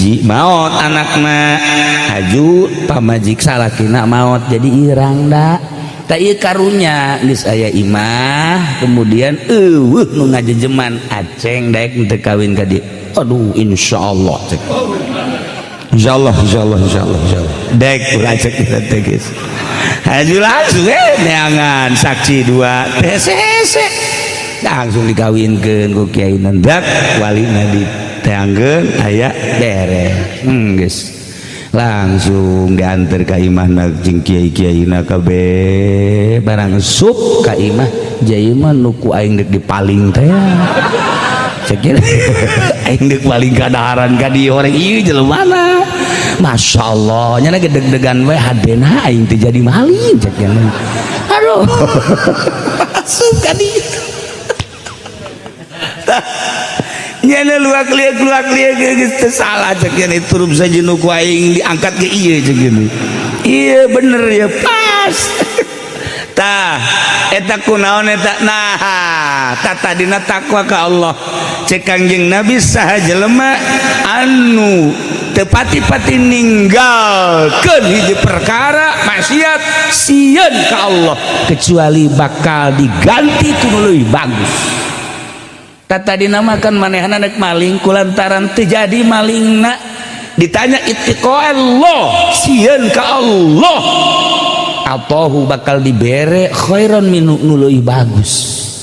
hiji maot anakna haju pamajik salakina maot jadi irang da tak ieu karunya geus aya imah kemudian nu ngajejeman aceng daek teu kawin ka dieu aduh insyaallah cek insyaallah daek ulah cek kita teh geus haju langsung neangan saksi dua teh sese langsung dikawinkeun ku kiai nandak walina diteangkeun aya beres geus langsung diantar ka imahna jeung kiai-kiaina kabeh barang sup ka imah jai mah nuku aing deuk dipaling teh cek aing deuk paling kadaharan ka dieu orang ieu jelema masyaallah nya deg-degan we hadena aing teh jadi maling cek aduh suka dieu nyana luak liat geus salah cek nya turup saja nu ku aing diangkat ke ieu cek gini iya bener ya pas tah eta kunaon eta nah tadina takwa ka Allah cek Kangjeng Nabi saha jelema anu teu pati-pati ninggalkeun hiji perkara maksiat sieun ka Allah kecuali bakal diganti ku nu leuwih bagus. Tadi namakan manehna nek maling kulantaran terjadi malingna ditanya ittiqa Allah sieun ka Allah atahu bakal dibere khairan minu nuleuy bagus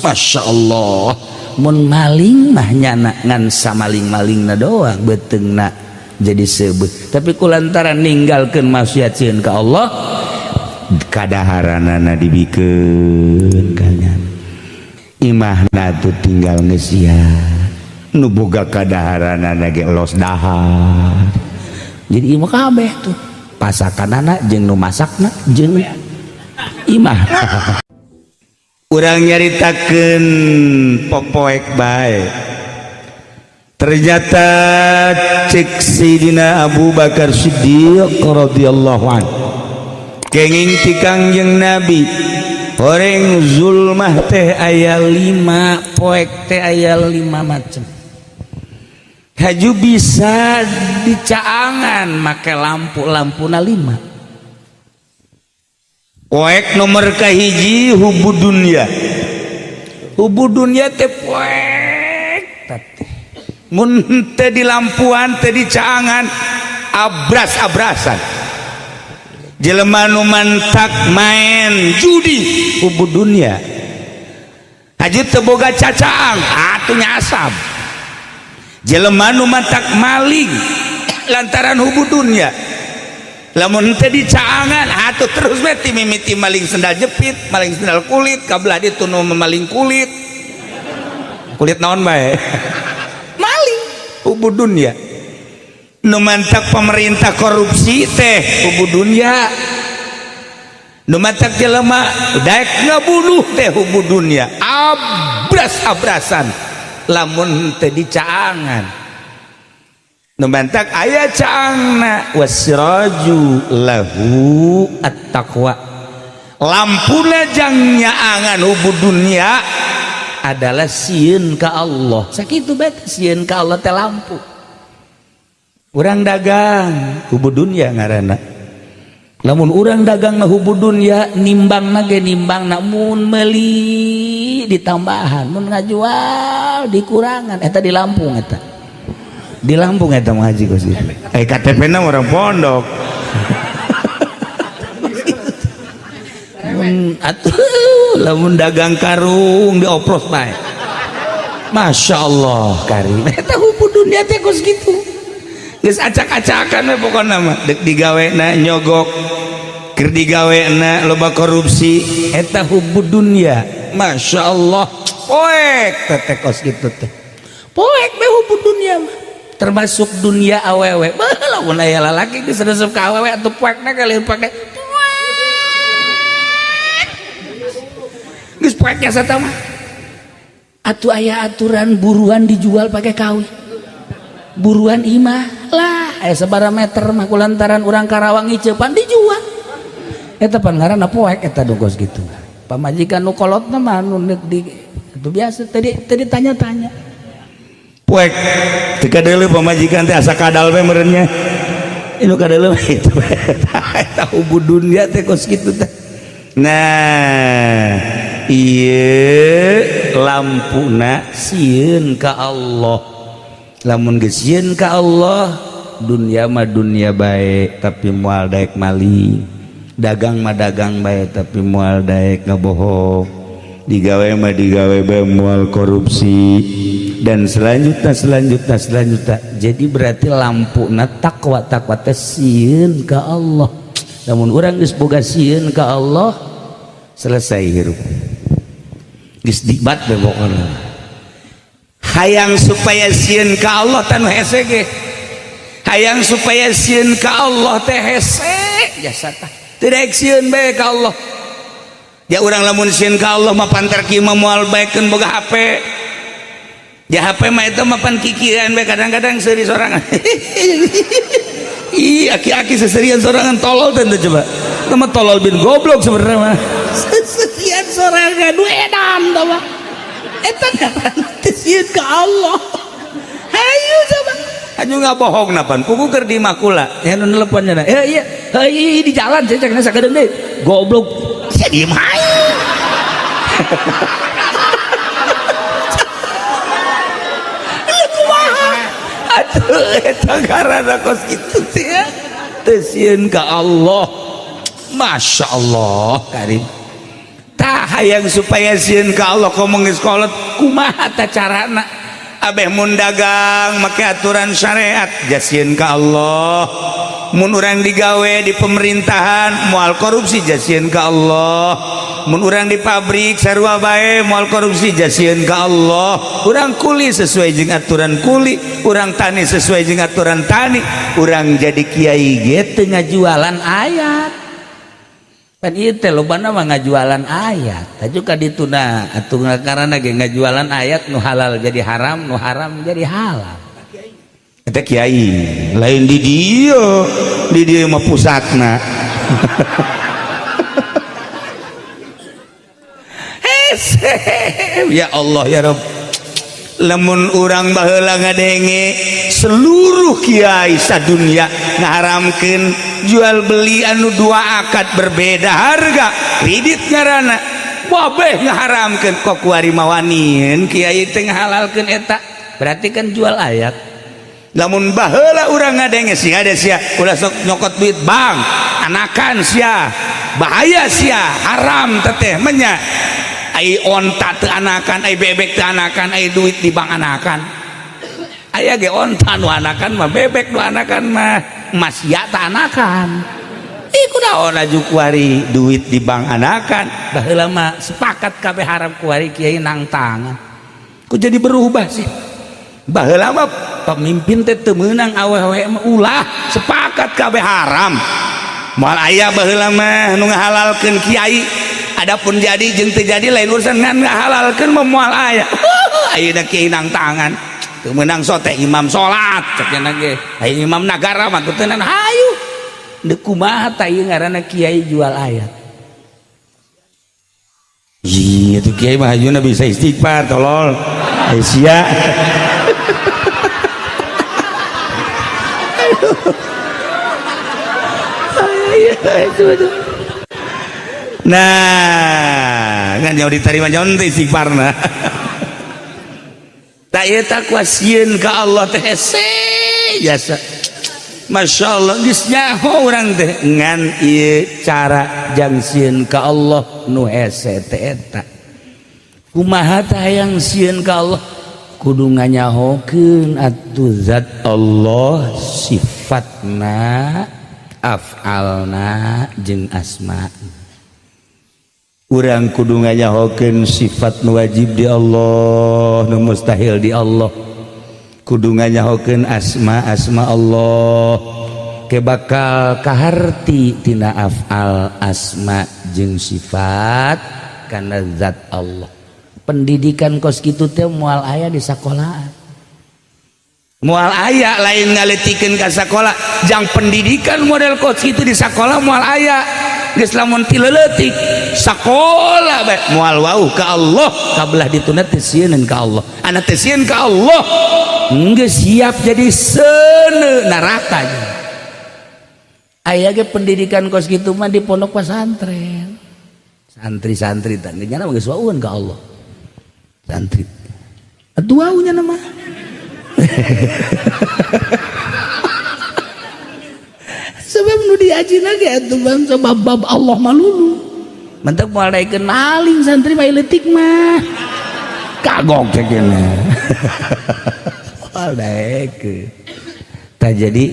masyaallah mun maling mah nyana ngan samaling-malingna doang beteungna jadi seubeuh tapi kulantaran ninggalkeun maksiat sieun ka Allah kadaharanana dibikeun kalian imahna tuh tinggal ngesian nu boga kadaharanana ge los dahar jadi imah kabeh tuh pasakanana jeung nu masakna jeung imah urang nyaritakeun popoek bae ternyata cek Sayyidina Abu Bakar Siddiq radhiyallahu anhu kenging ti Kangjeng Nabi Horeng zulmah teh aya 5 poek teh aya 5 macam haju bisa dicaangan make lampu-lampuna 5 poek nomor kahiji hubud dunya teh poek teh mun teh di lampuan teh dicaangan abras-abrasan jelema nu mantak main judi hubud dunya haju teu boga cacaang atuh nyasab jelema nu mantak maling lantaran hubud dunya lamun teu dicaangan atuh terus we ti mimiti maling sendal jepit maling sendal kulit kabelah ditu nu memaling kulit naon bae maling hubud dunya nu mantak pemerintah korupsi teh hubud dunya nu mantak jelema daek ngabunuh teh hubud dunya abras-abrasan lamun teu dicaangan nu mantak aya caangna wasiraju lahu at-taqwa lampuna jang nyaangan hubud dunya adalah sieun ka Allah sakitu bae sieun ka Allah teh lampu urang dagang hubud dunya ngaranna lamun urang dagang na hubud dunya nimbangna ge nimbangna mun meuli ditambahan mun ngajual dikurangan eta di Lampung eta mah haji kosi KTP-na orang pondok atuh lamun dagang karung dioplos bae masyaallah karim eta hubud dunya teh kos kitu geus acak-acakan we pokona mah dek digawena nyogok keur digawena loba korupsi eta hubud dunya masyaallah poek teh kos kitu teh poek we hubud dunya mah termasuk dunia awewe lamun aya lalaki geus resep ka awewe atuh poekna kali poek geus poeknya sata mah atuh aya aturan buruan dijual pakai kawin buruan imah lah aya sabaraha meter mah kulantaran urang Karawang Iceupan dijual eta pan ngaranna poek eta dogos gitu pamajikan nu kolotna mah anu di itu biasa tadi tanya-tanya puek teka deuleu pamajikan teh asa kadal we meureunnya inu kadeuleu itu tahu budunya teh kos kitu teh. Nah ieu lampuna sieun ka Allah. Lamun geus sieun ka Allah dunya mah dunya bae tapi moal daek maling, dagang mah dagang bae tapi moal daek ngabohong, digawe mah digawe bae moal korupsi, dan selanjutnya. Jadi berarti lampuna takwa teh sieun ka Allah. Lamun urang geus boga sieun ka Allah selesai hirup geus dibat bae pokona. Hayang supaya sieun ka Allah tanu hese ge, hayang supaya sieun ka Allah teh hese jasa tah teu daek sieun bae ka Allah. Ya urang lamun sieun ka Allah mah pantar kieu mah moal baekeun boga HP. Ya HP mah eta mah pan kikiran bae kadang-kadang seuri sorangan. Ih aki-aki seserian sorangan tolol teh coba. Eta mah tolol bin goblok sebenarnya mah. Seserian sorangan nu edan tah mah. Eta ngaranna teh sieun ka Allah. Hayu coba. Anu ngabohong napan kuku keur di makula. Ya nu nelponnya. Iya. Heuh di jalan saya cek sakedeung deui. Goblok. Sia diem hayu. Atuh eta ngaranna kos kitu teh ya. Teu sieun ka Allah. Masya Allah karim. Tah hayang supaya sieun ka Allah ngomong geus kolot kumaha tah carana? Abeh mun dagang make aturan syariat jasieun ka Allah. Mun urang digawe di pemerintahan moal korupsi jasieun ka Allah. Mun urang di pabrik sarua bae moal korupsi jasieun ka Allah. Urang kuli sesuai jeung aturan kuli, urang tani sesuai jeung aturan tani, urang jadi kiai ge teu ngajualan ayat. Kan ieu teh lobana mah ngajualan ayat. Taju ka dituna atuh ngaranna ge ngajualan ayat nu halal jadi haram, nu haram jadi halal. Eta kiai, lain di dieu mah pusatna. Ya Allah ya Rabb, lamun urang baheula ngadenge seluruh kiai sadunya ngaharamkeun jual beli anu dua akad berbeda harga kredit ngaranna wabeh ngaharamkeun kok kuari mawanin kiai teh ngahalalkeun eta berarti kan jual ayat. Lamun baheula urang ngadenge sia ada sia ulah sok nyokot duit bang anakan sia bahaya sia haram teteh menya ai onta teu anakan ai bebek teu anakan ai duit di bank anakan aya ge onta nu anakan mah bebek nu anakan mah emas ya teu anakan ieu kunaon aju kuari duit di bank anakan baheula mah sepakat kabeh haram kuari kiai nang tangan ku jadi berubah sih baheula mah pemimpin teh teu meunang awewe mah ulah sepakat kabeh haram moal aya baheula mah nu ngahalalkeun kiai. Adapun jadi jeung teu jadi lain urusan ngan ngahalalkeun mah moal aya. Ayeuna kiai nang tangan teu meunang sote imam salat cenah ge. Aya imam nagara mah teu tenan hayu. Deuk kumaha tah ieu ngaranna kiai jual ayat. Ih atuh kiai mah ayeuna bisa istighfar tolol. Sia. Nah kan jauh diterima jauh teh istighfarna. Tak ieu takwa sieun ka Allah teh hese jasa. Masyaallah geus nyaho urang teh ngan ieu cara jang sieun ka Allah nu hese teh eta. Kumaha teh hayang sieun ka Allah kudu nganyahokeun atuh zat Allah sifatna af'alna jeung asma'na. Urang kudu nganyahokeun sifat nu wajib di Allah nu mustahil di Allah, kudu nganyahokeun asma Allah ke bakal kaharti tina af'al asma jeung sifat kana zat Allah. Pendidikan kos kitu teh moal aya di sakolahan, moal aya lain ngaleutikeun ka sakola jang pendidikan model kos kitu di sakola moal aya. geus lamun ti leuletik sakola bae moal wau ka Allah kabelah dituna teh sieun ka Allah anu teh sieun ka Allah geus siap jadi seuneu neraka. Aya ge pendidikan kos kitu mah di pondok pesantren. Santri-santri teh nyana geus waueun ka Allah. Santri. Atuh waunya nama. Sebab nu diajina ge atuh bangsa bab Allah malulu. Mentek moal daekeun maling santri mah leutik mah. Kagok cenah. Moal daekeun. Tah jadi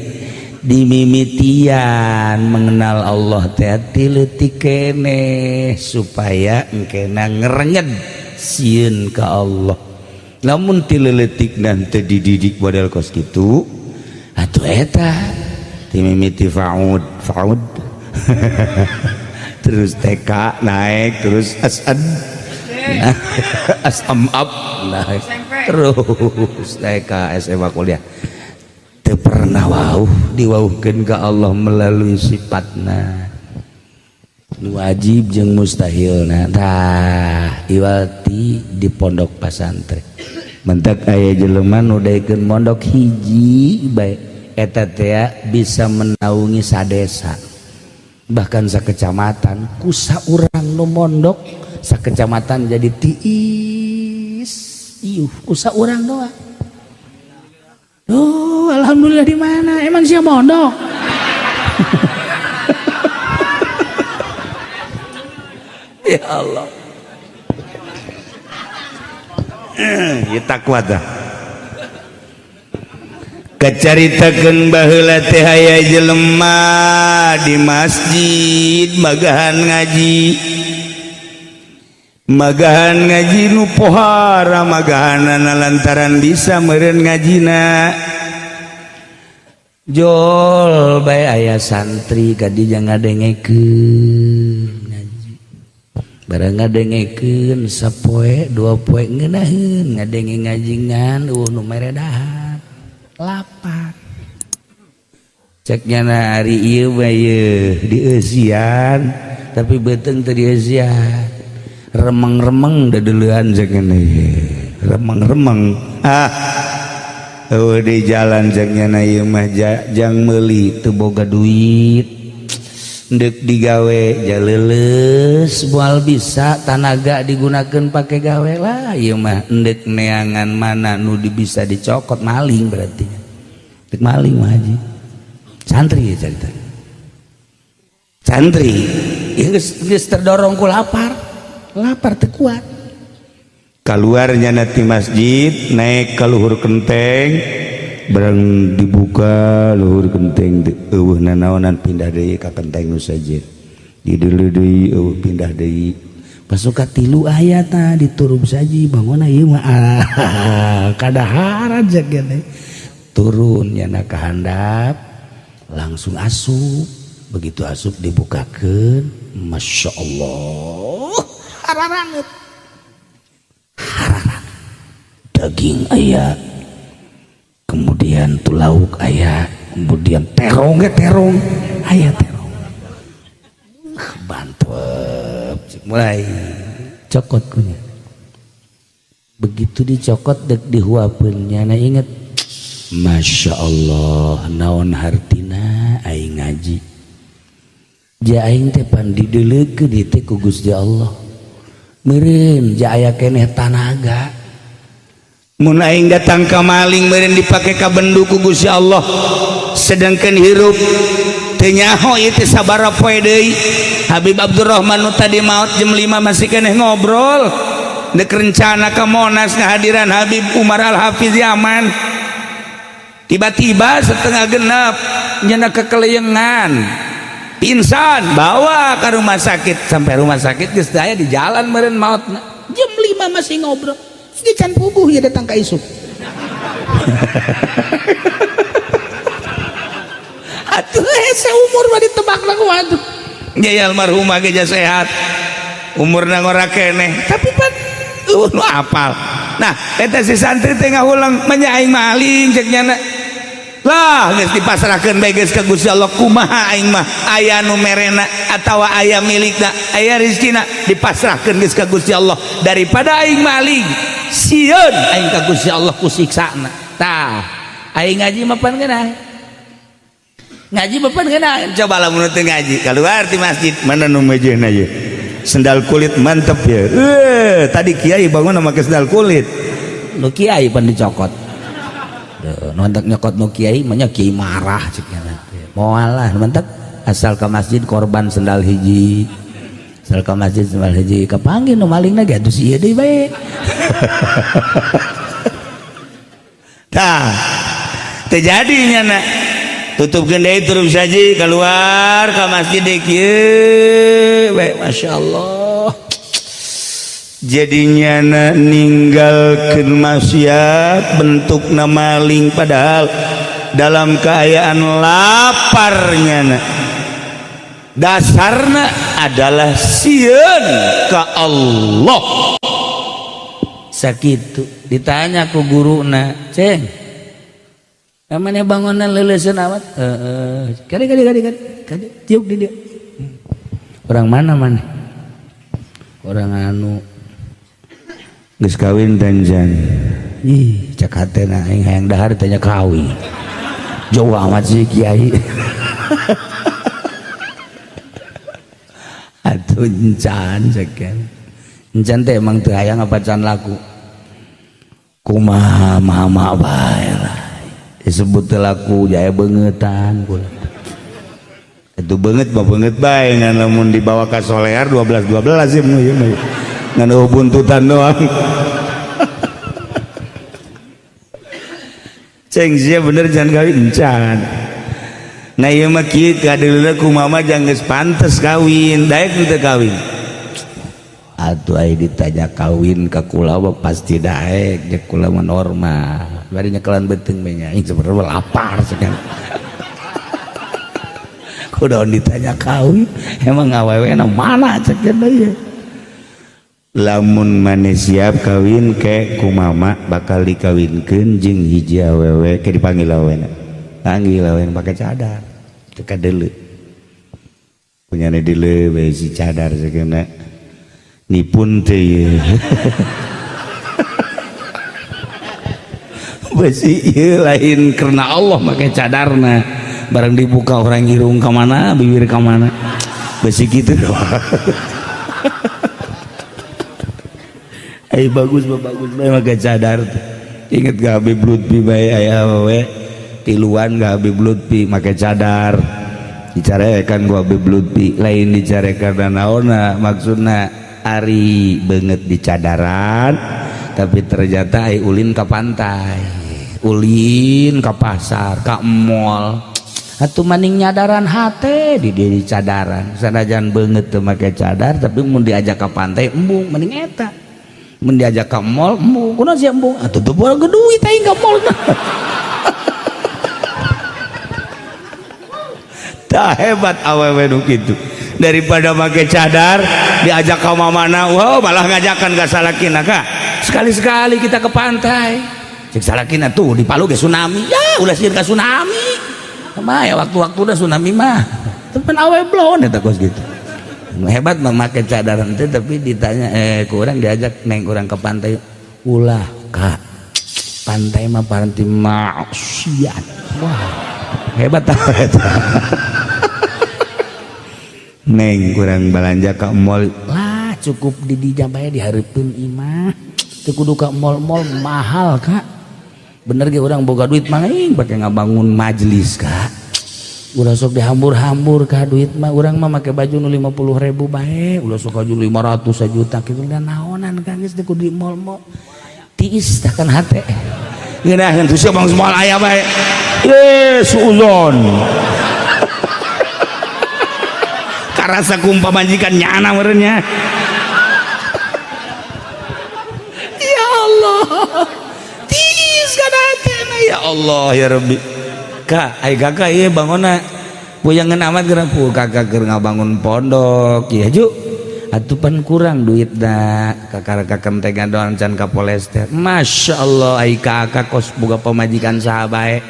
dimimitian mengenal Allah teh ti leutik keneh supaya engkena ngerenged sieun ka Allah. Lamun ti leuletikna teu dididik model kos kitu atuh eta ti mimiti faud terus TK naik terus asad asam up naik terus TK SMA kuliah teu pernah wauh diwauhkeun ka Allah melalui sifatna wajib jeung mustahilna tah iwati di pondok pesantren mentek aya jelema nu daekeun mondok hiji bae eta teh bisa menaungi sadesa bahkan sakecamatan ku saurang nu mondok sakecamatan jadi tiis iuh ku saurang doang. Oh, alhamdulillah di mana? Emang siapa mondok? Ya Allah. Ya takwa dah. Kacaritakeun baheula teh aya jelema di masjid magahan ngaji nu pohara magahanana lantaran bisa meureun ngajina jol bae aya santri kadija ngadengekeun ngaji bareng ngadengekeun sapoe dua poe ngeunaheun ngadenge ngajingan nu meredahan lapar cek nyana ari ieu bae dieusian tapi beuteung teu dieusian remeng-remeng dadeulean jeung remeng-remeng di jalan jeung nyana ieu mah jang meuli teu boga duit deuk digawe jaleuleus moal bisa tanaga digunakeun pake gawe lah ieu mah endek neangan mana nu bisa dicokot maling berarti deuk maling mah haji santri ya cerita santri geus terdorong ku lapar teu kuat keluarnya nanti masjid naik ke luhur genteng bareng dibuka luhur genteng eueuh nanaonan pindah deui ka genteng nu sajid di dieu deui eueuh pindah deui pasuka 3 ayatna diturub saji bangun ieu mah kadaharan jagene turun nyana ka handap langsung asup begitu asup dibukakeun masya Allah hararanget daging aya kemudian tu lauk aya kemudian terong aya terong bantep mulai cokot kunya begitu dicokot dek dihuapeun nyana inget masya Allah naon hartina aing ngaji ja aing teh pan dideuleukeun di teh ku Gusti Allah meureun ja aya keneh tanaga mun aing datang ka maling meureun dipake ka bendu ku Gusti Allah sedangkeun hirup teu nyaho ieu teh sabaraha poe deui Habib Abdurrahman nu tadi maot jam 5 masih keneh ngobrol deuk rencana ka Monas ngahadiran Habib Umar Al-Hafiz Yaman tiba-tiba setengah genep nyana kekeleyengan pingsan bawa ke rumah sakit sampai rumah sakit geus daya di jalan meureun maotna jam 5 masih ngobrol geus can puguh ya datang ka isuk atuh seumur mah ditebakna ku atuh nya almarhumah ge sehat umurna ngora keneh tapi pan nu apal nah eta si santri teh ngahulang menyaing maling cek nyana lah geus dipasrahkeun bae geus ka Gusti Allah kumaha aing mah aya nu merena atawa aya milikna aya rezekina dipasrahkeun geus ka Gusti Allah daripada aing maling sieun aing ka Gusti Allah ku siksana tah aing ngaji mah pan geunah ngaji mah pan geunah coba lamun teu ngaji keluar di masjid mana nu mejeuna ye sendal kulit mantep ya tadi kiai bangun make sendal kulit nu kiai pan dicokot nontak nyokot nu kiai mah kiai marah cenah moal lah mantep asal ke masjid korban sendal hiji asal ke masjid sendal hiji kapanggih nu malingna ge atuh ieu deui bae tah terjadi nyana tutupkeun deui terus saji keluar ka masjid deui kieu bae masyaallah jadinya ninggalkeun maksiat bentuk maling padahal dalam keadaan laparnya dasarna adalah sieun ka Allah sakitu ditanya ku guruna ceng namanya bangunan leuleuskeun amat kali tiuk di dia orang mana orang anu geus kawin danjan ih cak hatena aing hayang dahar tanya kawin jauh amat sih kiai atuh encan cekan encan teh emang teu hayang apa can laku kumaha mama bae lah disebut teu laku jaya beungetan kula itu beungeut mah beungeut bae ngan lamun dibawa ka solear 12 lazim nu ieu mah ngan buntutan doang ceng sia bener jangan kawin encan nah ieu mah kieu kadeulina ku mama jang geus pantes kawin daek teu kawin atuh aya ditanya kawin ka kula mah pasti daek jeung kula mah normal bari nyekelan beuteung we nya ing sebenarnya lapar cenah kudu ditanya kawin emang awewe na mana cek deui lamun maneh siap kawin ke ku mama bakal dikawinkeun jeung hiji awewe ke dipanggil awena panggil awewe pake cadar teu kadeuleu punyana deuleu bae si cadar sakeuna nipun teh ieu besi ieu lain karena Allah make cadarna barang dibuka orang irung ka mana bibir ka mana besi kitu doang ai bagus bae make cadar inget gak Habib Lutfi bae aya we tiluan gak Habib Lutfi make cadar dicarekan gua Habib Lutfi lain dicarekan naonna maksudna ari beungeut di cadaran tapi ternyata ai ulin ka pantai ulin ka pasar ka mall atuh maning nyadaran hate di dieu di cadaran sanajan beungeut teu make cadar tapi mun diajak ka pantai embung mending eta mun diajak ka mall embung kunaon sia embung atuh teu boga duit aing ka mall tah hebat awewe nu kitu daripada make cadar diajak ka mamana wow malah ngajakan ka salakina ka sekali-sekali kita ke pantai cek salakina tuh di Palu ge tsunami ya ulah sieun ka tsunami mah ya waktu-waktu udah tsunami mah temen awewe blon eta kos gitu hebat memakai cadaran teh tapi ditanya ku urang diajak neng urang ke pantai ulah kak pantai mah paranti maksiat wah hebat tah eta neng kurang balanja ka mall lah cukup di dinya bae dihareupeun imah teu kudu ka mall-mall mahal kak bener ge urang boga duit mah pake ngabangun majelis kak ulah sok dihambur-hambur ka duit mah urang mah make baju nu 50.000 bae ulah sok baju 500 sajuta kitu dan naonan kan geus teu kudu di mall-mall tiis tah kan hate ngeunaheun tuh bang semua aya bae suuzon karasa kumpa majikan nyana meureunnya ya Allah tiis kana hatena ya Allah ya Rabbi kak ai kakak ieu bangona puyangeun amat geura pu kakak keur ngabangun pondok ya ju atuh pan kurang duitna kakak-kakak teh gadoan can ka polester masyaallah ai kakak kos boga pamajikan saha bae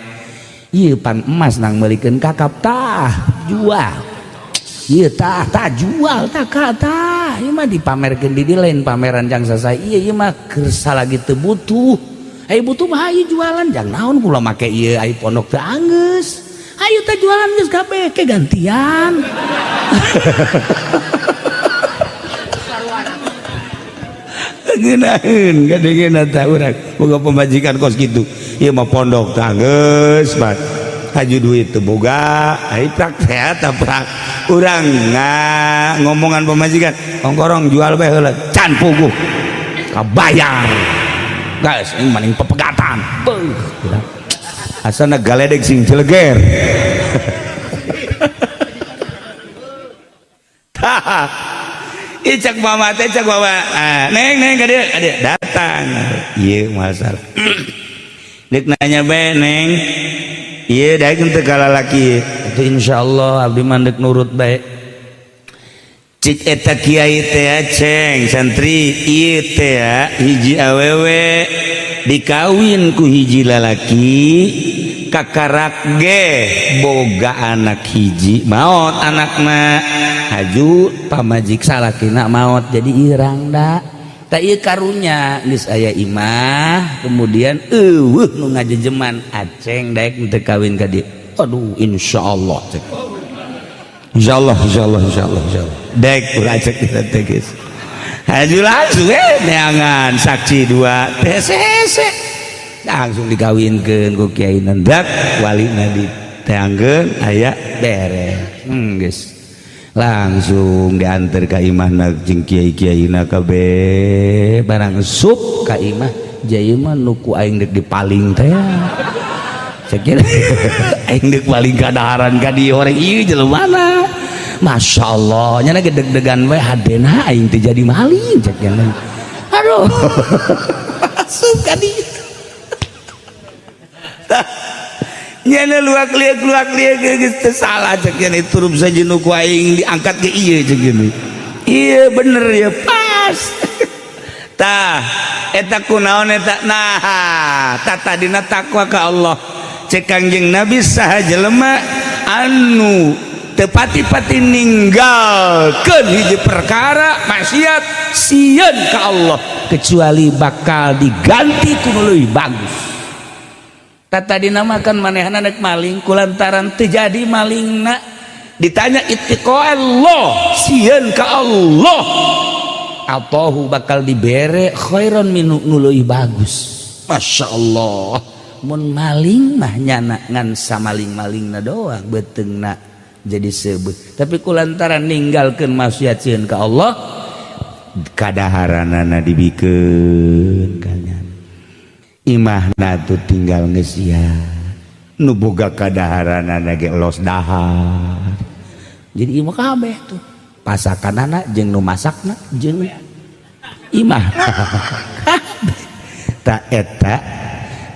ieu pan emas nang meulikeun kakap tah jual ieu tah jual tah ka tah ieu mah dipamerkeun di lain pameran jang sasai ieu mah keur salagi teu butuh aya butuh mah ieu jualan jang naon kula make ieu aya pondok teu anggeus ayo teh jualan geus kabeh ke gantian ngeunaheun gadengeuna tah urang boga pemajikan kos kitu ieu mah pondok tah geus bat haju duit teu boga ai praktek tah prak urang ngomongan pemajikan ongkorong jual bae heula can puguh kabayar guys ini maning pepegatan beuh asana galedeg sing celeger tah cek mama teh cek bawa neng ka dieu datang ieu masalah dek nanya bae neng ieu daek teu ka lalaki itu insyaallah abdi mandek nurut bae cik eta kiai teh ceng santri ieu teh hiji awewe dikawin ku hiji lalaki kakarak ge boga anak hiji maot anakna haju pamajik salakina maot jadi irang da tak ieu karunya geus aya imah kemudian eueuh nu ngajejeman aceng daek teu kawin ka dieu aduh insyaallah cek insyaallah daek urang cek kita teh geus haju langsung neangan saksi dua hese langsung dikawinkeun ku kiai nendak walina diteangkeun aya beres geus langsung diantar ka imahna jeung kiai-kiaina kabeh barang sup ka imah jaya mah nuku aing deuk dipaling teh ceuk aing deuk paling kadaharan ka dieu orang ieu jelemana masyaallah nya deg-degan we hadena aing teh jadi maling ceuk aduh sup ka dieu nyana luak liak geus teu salah cek nya turup saja nu ku aing diangkat ke ieu cek gini ieu bener ya pas tah eta kunaon eta nah tata dina takwa ka Allah cek Kangjeng Nabi saha jelema anu teu pati-pati ninggalkeun hiji perkara maksiat sieun ka Allah kecuali bakal diganti ku nu leuwih bagus. Tata dinamakan manehna nek maling kulantaran terjadi malingna ditanya ittiqa Allah sieun ka Allah atahu bakal dibere khairan minu nuleuy bagus masyaallah mun maling mah nyana ngan samaling-malingna doang beteungna jadi seubeuh tapi kulantaran ninggalkeun maksiat sieun ka Allah kadaharanana dibikeun kanya imahna tuh tinggal ngesia nu boga kadaharanana ge los dahar jadi imah kabeh tuh pasakanana jeung nu masakna jeung imah tak eta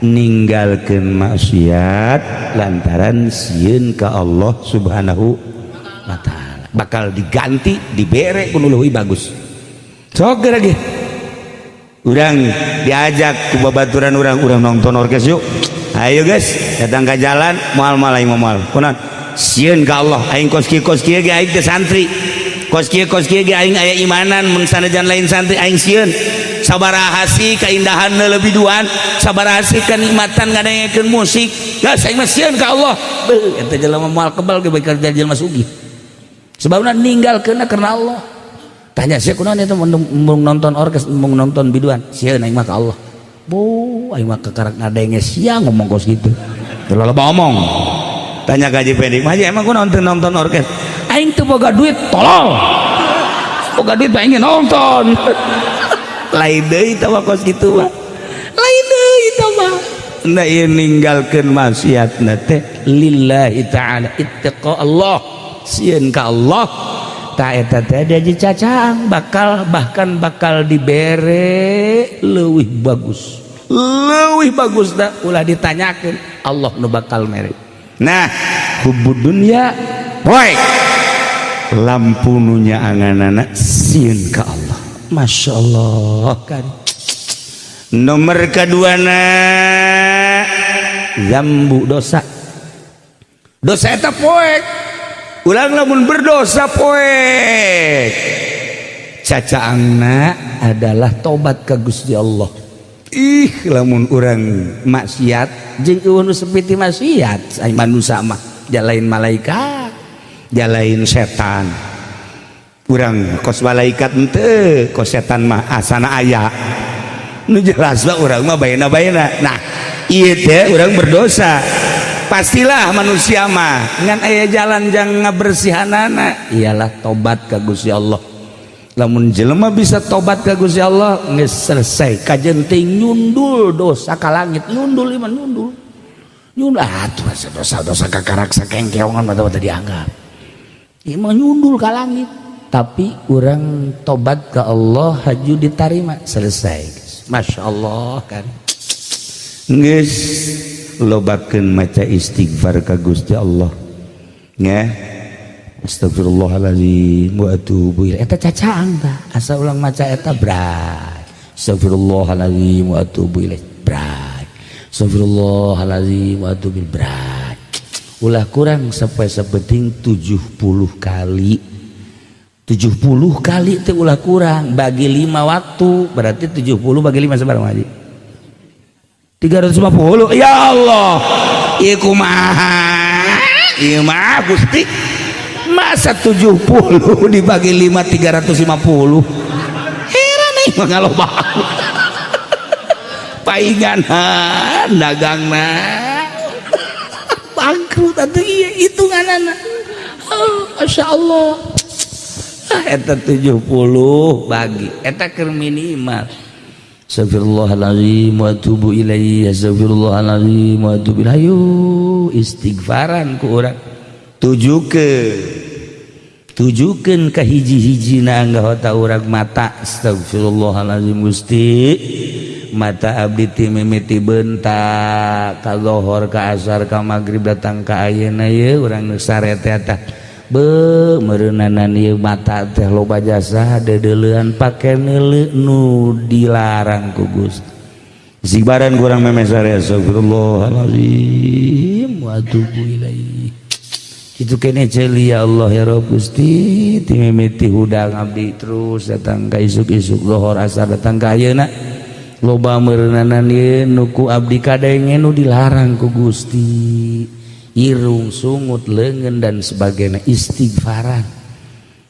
ninggalkeun maksiat lantaran sieun ka Allah Subhanahu wa taala bakal diganti dibere ku nu leuwih bagus sok lagi urang diajak ku babaturan urang nonton orkes yuk ayo guys datang ke jalan moal aing moal kunaon sieun ka Allah aing kos kieu ge aing teh santri kos kieu ge aing aya imanan mun sanajan lain santri aing sieun sabaraha sih kaindahanna leuwih duaan sabaraha sih kanikmatan ngadengekeun musik geus aing mah sieun ka Allah beuh eta jelema moal kebal ge bae jelema sugih sebabna ninggalkeunna karena Allah tanya sih kunaon eta mung nonton orkes mung nonton biduan sieun aing mah ka Allah bu aing mah kekarak ngadenge sia ngomong kos gitu teu loba omong tanya ka Haji Pedik Haji emang kunaon teu nonton orkes aing teu boga duit tolol boga duit aing nonton lain deui tah kos kitu mah lain deui tah mah na ieu ninggalkeun maksiatna teh lillahi ta'ala ittaqa Allah sieun ka Allah ta eta teh jadi cacang bahkan bakal dibere leuwih bagus dah ulah ditanyakeun Allah nu bakal mere nah hubud dunya poek lampu nu nyaanganana sieun ka Allah masyaallah kan nomor kaduana zambu dosa dosa eta poek ulang lamun berdosa poek cacaangna adalah tobat ka Gusti Allah. Lamun urang maksiat jeung eueuh nu sepiti maksiat ai manusia mah jalain malaikat jalain setan urang kos malaikat henteu kos setan mah asana aya nu jelas lah urang mah baena-baena. Nah ieu teh urang berdosa pastilah manusia mah ngan aya jalan jang ngabersihanana ialah tobat ka Gusti Allah. Lamun jelema bisa tobat ka Gusti Allah geus selesai kajenting nyundul dosa ka langit. Nyundul iman nyundul atuh dosa-dosa kakarak sakengkeongan mah teu dianggap ieu mah nyundul ka langit. Tapi orang tobat ke Allah haju diterima selesai. Masya Allah kan geus lobakeun maca istighfar ka Gusti Allah nya astagfirullahaladzim wa atubu ilaih eta cacaang tah asa ulang maca eta bray astagfirullahaladzim wa atubu ilaih bray astagfirullahaladzim wa atubu ilaih bray ulah kurang sampai sabeting 70 kali 70 kali itu ulah kurang bagi 5 waktu berarti 70 bagi 5 sebarang haji 350. Ya Allah ieu kumaha ieu mah Gusti masa 70 dibagi 5 350 heran nih ngaloba painganan dagangna bangkrut atuh ieu hitunganana. Masya Allah eta 70 bagi eta keur minimal astagfirullahaladzim wa atubu ilaihi astagfirullahaladzim wa atubu ilaihi istighfaran ku urang tujukeun ka hiji-hijina anggota urang mata astagfirullahaladzim Gusti mata abdi ti mimiti bentak ka zuhur ka asar ka magrib datang ka ayeuna ieu urang nu sarete eta meureunana ieu mata teh loba jasa dedeleuan pake neuleu nu dilarang ku Gusti. Sibaran kurang memesare astagfirullahaladzim wa atubu ilaihi. Itu kene ceuli ya Allah ya Rabb Gusti ti mimiti hudang abdi terus datang ka isuk-isuk zuhur asar datang ka ayeuna loba meureunana ieu nu ku abdi kadenge nu dilarang ku Gusti. Irung, sungut, leungeun dan sebagainya istighfaran.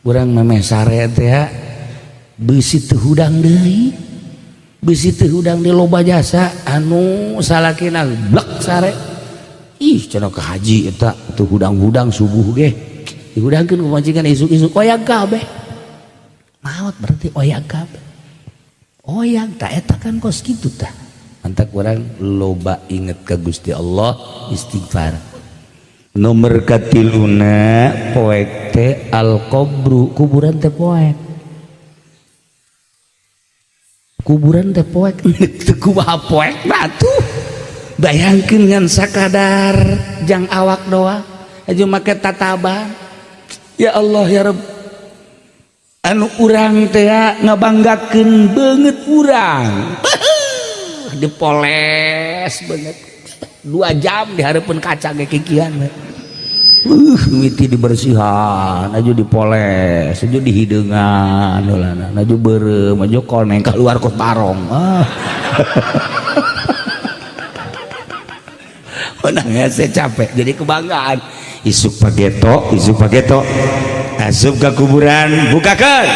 Urang memeh sare teh beusi teu hudang deui. Beusi teu hudang deui loba jasa anu salakina blek sare. Ih cenah ka haji eta teu hudang-hudang subuh ge. Dihudangkeun ku majikan isuk-isuk oyang kabeh. Maot berarti oyang kabeh. Oyang tah eta kan kos kitu tah. Mantak urang loba inget ka Gusti Allah istighfar. Nomor katiluna poek teh al-qabru kuburan teh poek teu kumaha poek batu bayangkeun ngan sakadar jang awak doang aju make tataban ya Allah ya Rabb anu urang teh ngabanggakeun beungeut urang dipoles banget 2 jam di hareupeun kaca ge kikian miti dibersihan aju dipoles aju dihideungan heulana aju beureum aju koneng keluar kos barong menang saya capek jadi kebanggaan isuk pageto asup ka kuburan bukakeun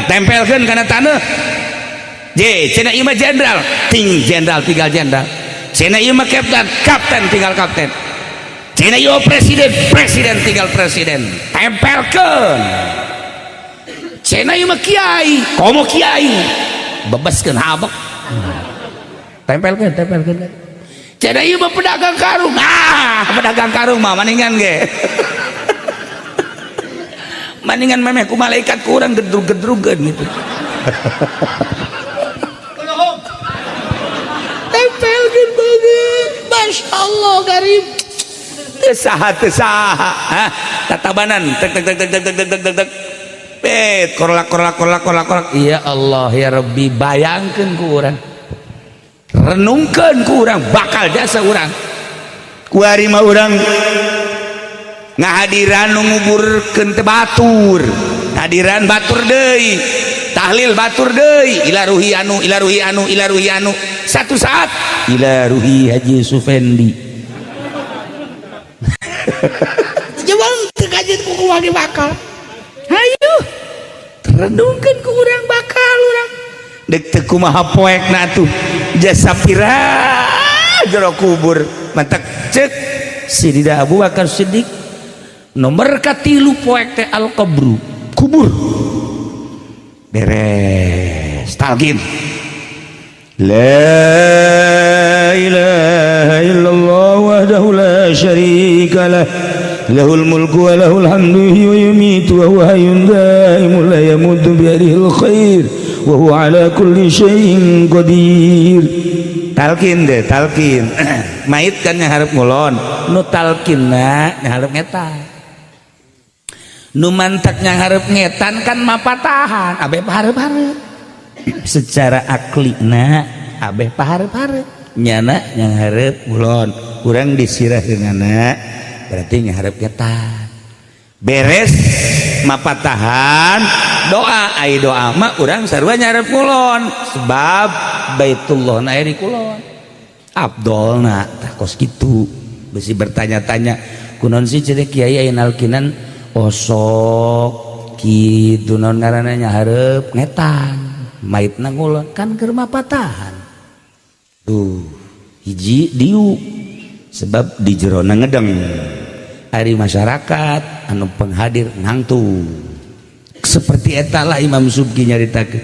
tempelkeun kana taneuh je cenah ieu mah jenderal tinggal jenderal cenah ieu mah kapten tinggal kapten cenah ieu presiden tinggal presiden tempelkeun cenah ieu mah kiai komo kiai bebaskeun habak tempelkeun cenah ieu mah pedagang karung mah maningan ge maningan memeh ku malaikat ku urang gedrug-gedrugeun gitu tempelkeun banget Masya Allah karim tesaha tatabanan tek bet korlak ya Allah ya Rabbi bayangkeun ku urang renungkeun ku urang bakal jasa urang ku ari mah urang ngahadiran nu nguburkeun teh batur, hadiran batur deui, tahlil batur deui, ila ruhi anu satu saat ila ruhi Haji Sufendi. Coba teu kajian ku kumaha bakal. Hayu terendungkeun ku urang bakal urang. Dek teu kumaha poekna tuh jasa pira jero kubur mantek cek Sidina Abu Bakar Siddiq nomor katilu poek teh al qabru kubur beres talqin la ilaha illallah wahdahu la syarika lah lahul mulku wa lahul hamdu wa yumitu wa huwa hayyun daimul la yamutu bi yadihil khair wa huwa ala kulli syai'in qadir. Talqin deh, talqin. Mait kan yang harap ngulon, nu talqinna yang harap ngetan. Nu mantak yang harap ngetan kan mapatahan, abeh paharep-harep. Secara aklina abeh paharep-harep. Nyana yang harap ngulon, urang disirah denganna, berarti yang harap ngetan. Beres mapatahan doa ai doa mah urang sarua nyarep kulon sebab Baitullah na aya di kulon abdolna tah kos kitu besi bertanya-tanya kunaon sih cenah kiai aya nalkinan osok kitu naon ngaranna nyaharep ngetan maitna ngulon kan keur mapatahan tuh hiji diu sebab di jerona ngedeng ari masyarakat anu penghadir nangtu seperti etalah Imam Subki nyaritakeun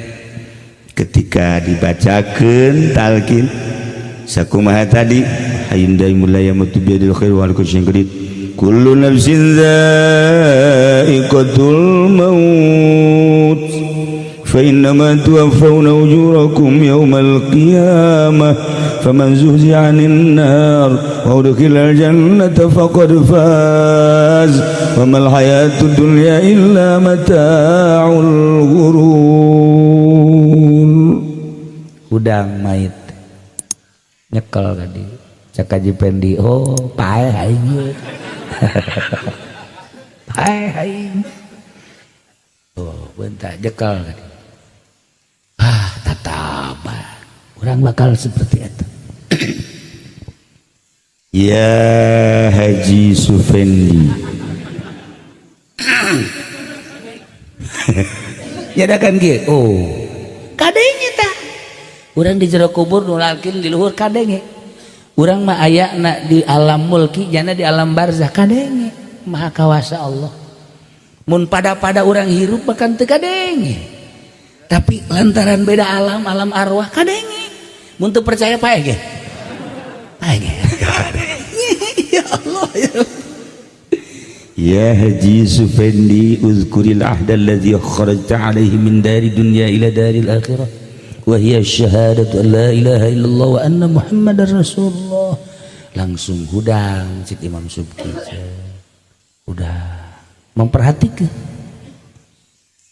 ketika dibacakeun talqin sakumaha tadi hayyun daimul la yamutu biyadil khair wa ala kulli syai'in qadir kullu nafsin dha'iqatul maut fa innama tuwaffawna ujurakum yawmal qiyamah faman zuhziha 'anil nar wa udkhilal jannata faqad faz wa mal hayatud dunya illa mata'ul ghurur. Udang mait nyekel tadi cak Haji Pendi oh pae aing pae aing oh bentar jekal tadi tataba orang bakal seperti itu. Ya Haji Sufendi nyadakan ge oh kadenge tah urang di jero kubur nulalkeun di luhur kadenge urang mah ayana di alam mulki jana di alam barzah kadenge maha kawasa Allah mun pada urang hirup bahkan teu kadenge tapi lantaran beda alam arwah kadenge mun teu percaya pae ge ya Allah ya Haji Sufendi uzkuril ahda alladhi kharajta alaihi min dari dunya ila daril akhirah wa hiya syahadatu an la ilaha illallah wa anna muhammadar rasulullah langsung hudang cik Imam Subki udah memperhatikan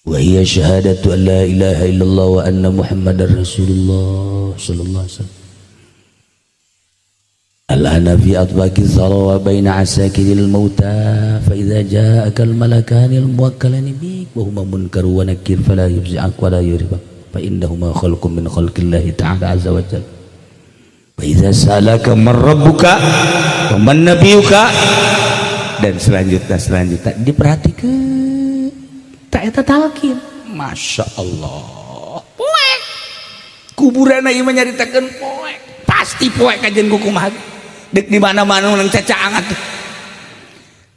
wa hiya syahadatu an la ilaha illallah wa anna muhammadar rasulullah sallallahu alaihi wasallam الآن في أطباق الثرى وبين عساكر الموتى فإذا جاءك الملكان الموكلان بك وهما منكر ونكير فلا يفزعك ولا يرهبك فإنهما خلق من خلق الله تعالى عز وجل وإذا سألك من ربك ومن نبيك dan selanjutnya diperhatikan tak eta talqin Masya Allah poek kuburan ieu nyaritakeun poek pasti poek kajian kukumaha dek di mana-mana nang cacaang atuh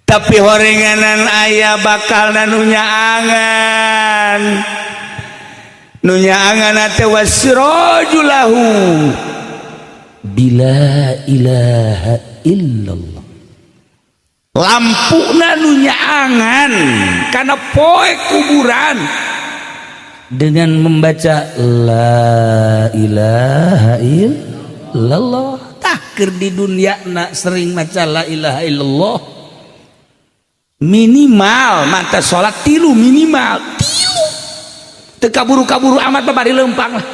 tapi horenganan aya bakal nunya angan ate wasrajulahu bila ilaha illallah lampuna nunya angan karena poek kuburan dengan membaca la ilaha illallah takir di dunia nak sering maca la ilaha illallah minimal mata sholat tilu minimal tilu teu kaburu-kaburu amat babari lempang lah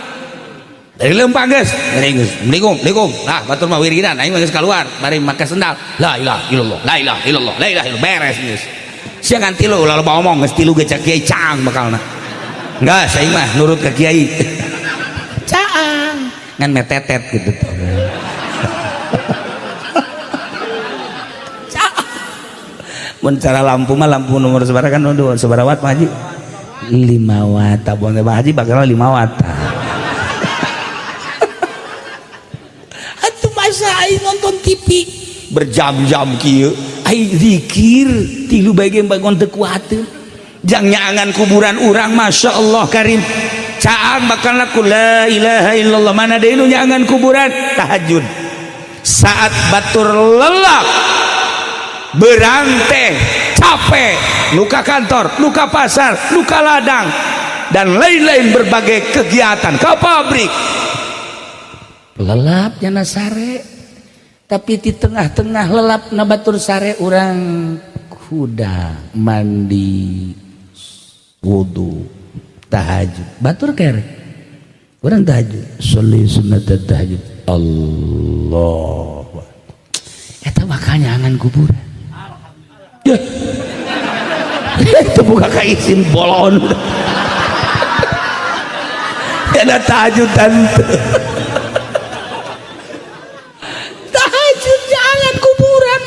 dari lempang guys, assalamualaikum, nah batur mah wiridan, aing mah geus keluar, bari make sendal, la ilaha illallah, la ilaha illallah, la ilaha illallah, beres geus. Sia kan tilu ulah loba omong, geus tilu ge cak kiai caang bakalna. Enggak, saya mah nurut ke kiai. Caang, ngan metetet gitu. Caang. Mun cara lampu mah lampu nomor sabaraha kan sabaraha watt Pak Haji? 5 watt, abon Pak Haji bakal 5 watt. Aing nonton TV berjam-jam kieu aing zikir tilu bae bangun teu kuateun jang nyaangan kuburan urang Masya Allah karim caang bakal laku la ilaha illallah mana deui nu nyaangan kuburan tahajud saat batur lelap berante capek luka kantor luka pasar luka ladang dan lain-lain berbagai kegiatan ke pabrik lelap nyana sare tapi di tengah-tengah lelap na batur sare urang kuda mandi wudu tahajud batur kere urang tahajud sholli sunat tahajud Allah eta bakal nyangan kuburan itu buka ka isin bolon ada tahajudan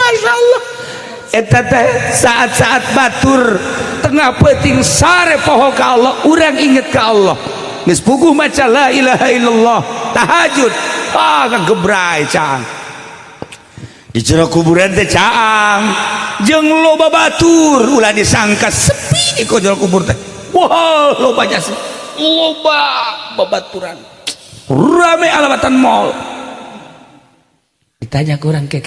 Masya Allah eta teh saat-saat batur tengah peuting sare poho ka Allah urang inget ka Allah geus puguh maca la ilaha illallah tahajud kagebray caang di jero kuburan teh caang jeung loba batur ulah disangka sepi di jero kubur teh wah lobanya loba babaturan rame alabatan mall ditanya ke urang ke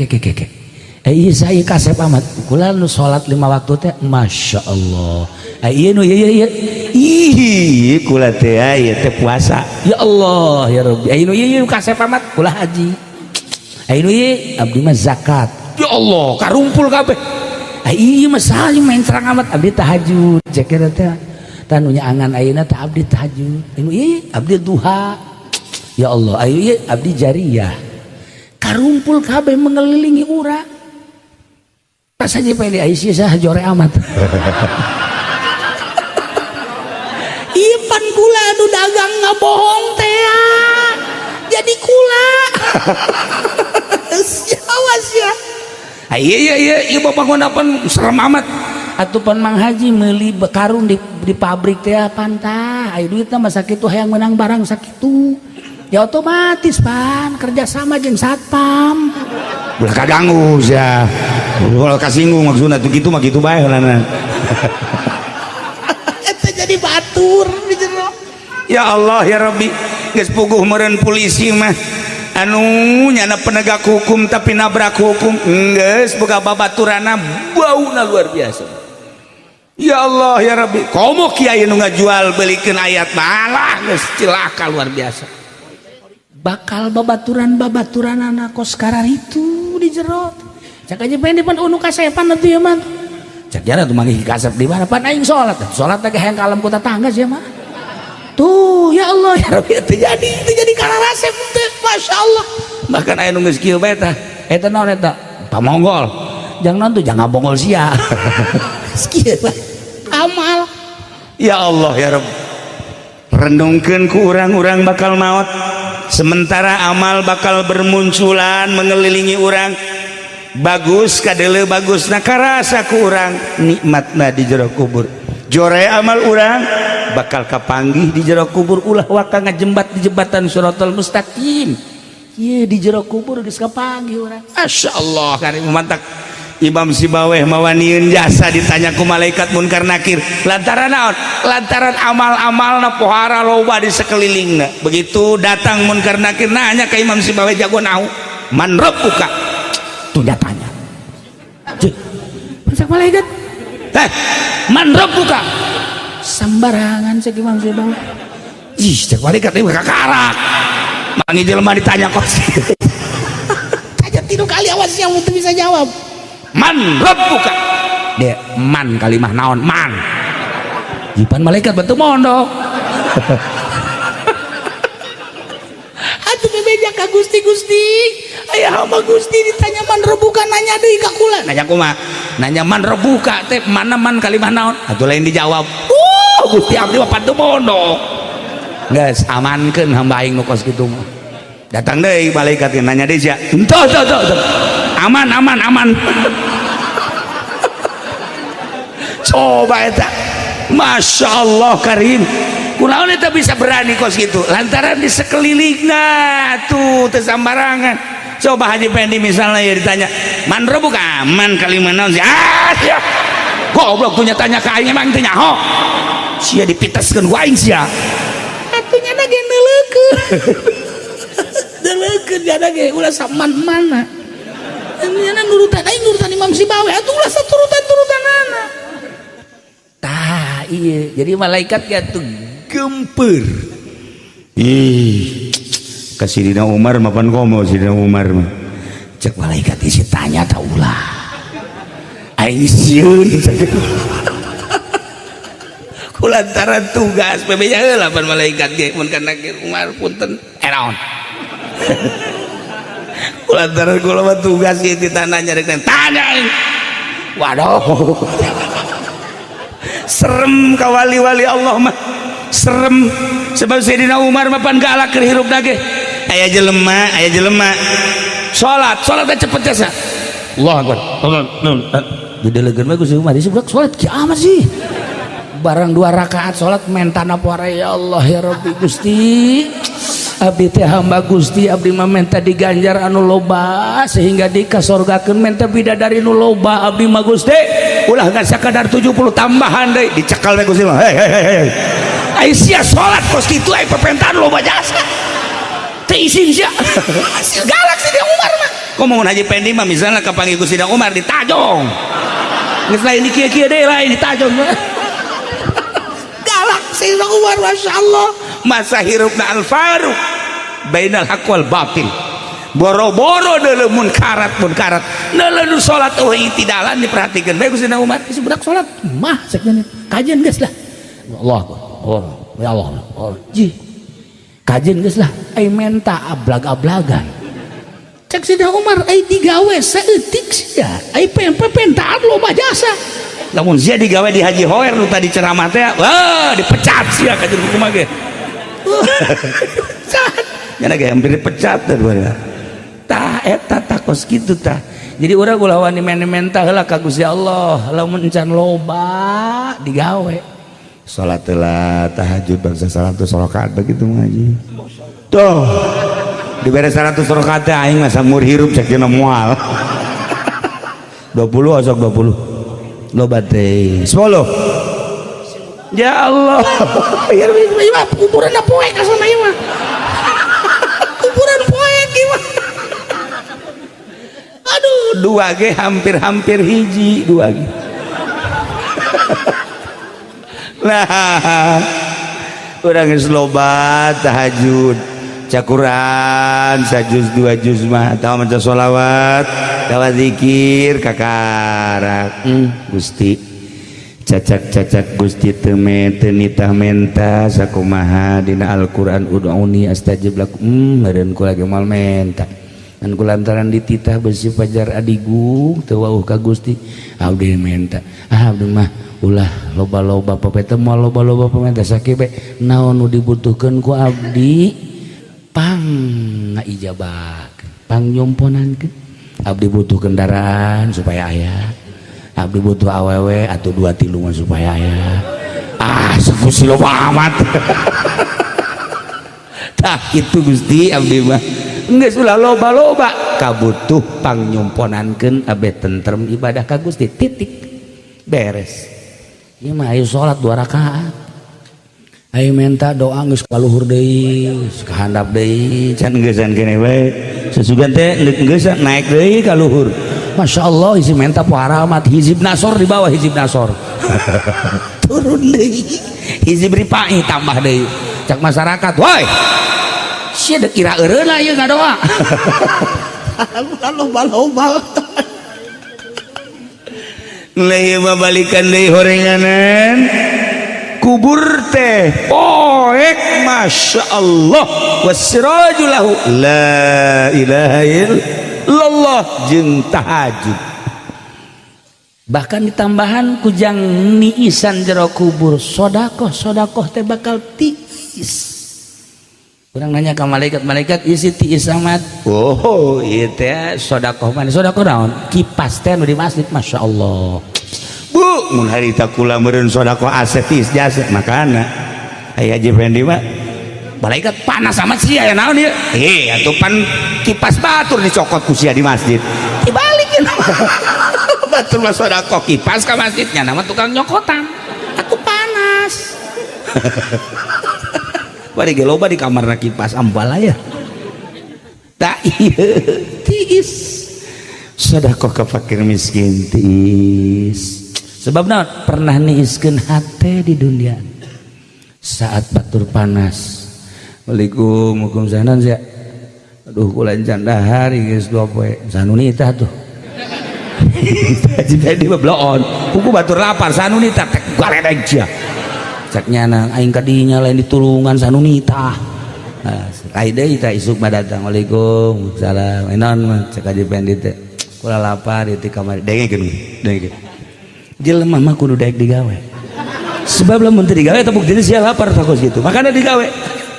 iya saya kasep amat kula nu salat 5 waktu teh Masya Allah iya nu iya ih kula teh aya teh puasa ya Allah ya Rabbi iya nu iya kasep amat kula haji iya nu iya abdi mah zakat ya Allah karumpul kabeh iya mah saling main terang amat abdi tahajud cek eta teh tanu nyaangan ayeuna teh abdi tahajud iya nu iya abdi duha ya Allah iya abdi jariyah karumpul kabeh mengelilingi urang saja pilih Aisyah jore amat ipan kula anu dagang ngabohong teh jadi kula awas ya iya bapak ngonapan serem amat atupan Mang Haji meuli karung di pabrik teh pantah aya duitna mah sakitu hayang menang barang sakitu ya otomatis pan kerjasama jeung satpam ulah kaganggu ya kalau kasinggung maksudnya tuh gitu mah gitu bae heulana eta jadi batur di jero ya Allah ya Rabbi geus puguh meureun polisi mah anu nyana penegak hukum tapi nabrak hukum geus boga babaturana bauna luar biasa ya Allah ya Rabbi komo kiai nu ngajual beulikeun ayat malah geus cilaka luar biasa bakal babaturan anak kos karar itu di jero cak aja pengen depan unu kasepan nanti ya man cak jana tuh manggih kasep di mana pan aing sholat lagi hayang kalem ku tetangga sih mah tuh ya Allah ya Rabbi itu jadi kararasep teh Masya Allah bahkan aya nu geus kieu bae tah eta naon eta pamonggol jangan tuh jangan bongol sia kieu amal ya Allah ya Rabbi rendungkeun ku urang-urang bakal maot sementara amal bakal bermunculan mengelilingi orang bagus kadele bagus nah karasa ku urang nikmatna di jero kubur jore amal urang bakal kapanggih di jero kubur ulah waka ngajembat di jembatan Shiratal Mustaqim ieu di jero kubur geus kapanggih urang Masya Allah karim mantak Imam Sibaweh mawanieun jasa ditanya ku malaikat munkar nakir lantaran naon lantaran amal-amalna pohara loba di sekelilingna begitu datang munkar nakir nanya ke Imam Sibaweh jago nahu man rabbuka tuh datanya cek malaikat man rabbuka sembarangan cek Imam Sibaweh ih cek malaikat ini kakarak mangi jelema ditanya kok tanya 3 kali awas yang untuk bisa jawab man rabbuka dia man kalimah naon man jipan malaikat bentuk mondok hamba Gusti ditanya man rebuka nanya deui ka kula nanya kumaha nanya man rebuka teh mana man kalimah naon atuh lain dijawab Gusti abdi mah panteu bodoh geus amankeun hamba aing nu kos kitu mah datang deui malaikat nanya deui sia henteu aman coba eta Masya Allah Karim kunaon eta bisa berani kos gitu lantaran di sekelilingna tuh tersambarangan coba Haji Pendi misalnya ya ditanya man rebuka aman kalimah naon sia sia goblok tuh tanya ka aing emang teu nyaho sia dipiteskeun ku aing sia atunya na ge neuleukeun neuleukeun jana ge ulah saman-mana nya nurutan aing nurutan Imam Sibawi atuh ulah saturutan-turutanana tah iya jadi malaikat gitu gempeur kasih Sidina Umar mapan komo Sidina Umar mah cek malaikat isi tanya tak ulah aing sieun kulantaran tugas pebenya heula pan malaikat ge mun kana Umar punten naon kulantaran kula mah tugas ieu ditananya rek tanya aing waduh serem ka wali-wali Allah mah serem sebab Sayyidina Umar mah pan galak keur hirupna ge aya jelema salat teh cepet jasa Allahu Akbar dideuleukeun mah Gusti Umar disebut salat kiamat sih barang 2 rakaat salat mentana poare ya Allah ya Rabbi Gusti abdi teh hamba Gusti abdi mah menta diganjar anu loba sehingga dikasorgakeun menta bidadari nu loba abdi mah Gusti ulah ngan sakadar 70 tambahan deui dicekal we Gusti mah hei ai sia salat kos kitu ai pepentahan loba jasa teu isin sia galak si Umar mah komo Haji Pendi mah misalnya kapanggih Gusti Umar ditajong geus lain di kieu-kieu deui lain ditajong galak si Umar masyaallah masa hirupna al-faruq bainal haq wal batil boro-boro deuleu munkarat neuleuh salat euy tidalan diperhatikeun bae Gusti Umar si budak salat mah sakjana kajian geus lah Allah ya Allah ji kajian geus lah ai menta ablag-ablagan cek Sidina Umar ai digawe saeutik sia ai pentaan loba jasa lamun sia digawe di Haji Hoer nu tadi ceramah teh wah dipecat sia ka jeung kumaha ge nya ge hampir dipecat teh tah eta takos kitu tah jadi urang ulah wani menta heula ka Gusti Allah lamun encan loba digawe salat heula tahajud bangsa 100 rakaat begitu ngaji tuh dibere 100 rakaat teh aing mah samur hirup cek dina moal 20 osok 20 loba teh 10 ya Allah ya mah kuburan poe ka sana ieu mah kuburan poe gimana aduh 2 ge hampir hiji 2 ge nah urang geus loba tahajud cakuran sajuz 2 juz mah tah maca sholawat tawa zikir kakarak Gusti cacak Gusti teu nitah menta sakumaha dina Al-Qur'an ud'uni astajib lakum meureun kula ge moal menta dan kulantaran dititah besi pajar adigu teu wauh ka Gusti abdi menta abdi mah ulah loba-loba papete moal loba-loba pamenta sakebe naon nu dibutuhkeun ku abdi pang ngaijabah pang nyomponankeun abdi butuh kendaraan supaya aya abdi butuh awewe atau 2-3 mah supaya aya sakusi loba amat tah kitu Gusti abdi mah geus ulah loba-loba kabutuh pang nyomponankeun abe tentrem ibadah ka Gusti titik beres ieu mah ayo salat 2 rakaat ayo menta doa geus kaluhur deui kahandap deui can geusan keneh we sesugan teh geus naik deui ka luhur Masya Allah isi menta pohara amat hizib nasor di bawah hizib nasor turun deui hizib ripai tambah deui cak masyarakat woi sia dek kira eureun lah ieu ngadoa loba-loba leuh mah balikan deui horenganan kubur teh poek Masya Allah wasirajulahu la ilaha illallah leleh jeung tahajud. Bahkan ditambahan kujang niisan jero kubur sodakoh teh bakal tiis. Kurang nanya ke malaikat isi tiis amat. Oh iya teh sodakoh mana? Sodakoh naon? Kipas teh nu di masjid, masya Allah. Bu, mun harita kula meureun sodakoh aset tiis jasa makana. Aya Haji Fendi mah malaikat panas amat sih aya naon ieu? Atuh pan kipas batur dicokot ku sia di masjid. Dibalikin. Batur mah sodakoh kipas ka masjidnya nama tukang nyokotan. Atuh panas. Bari ge loba di kamarna kipas ambal aya. Tak ieu tiis. Sedekah ke fakir miskin tiis. Sebab naon? Pernah niiskeun hate di dunia. Saat batur panas. Waalaikumsalam hukum sanan sia. Aduh kulan candahar geus 2 poe. Sanunita tuh. Haji tadi belon. Kuku batur lapar sanunita tek galedeg sia. Cak nyanang aing kadinya lain ditulungan sanunita. Lain deui tah isuk mah datang. Waalaikumsalam. Enon mah cak Haji Pendi teh. Kula lapar di kamar. Dengekeun. Jelema mah kudu daek digawe. Sebab lamun teu digawe teh buktina sia lapar takos gitu. Makana digawe.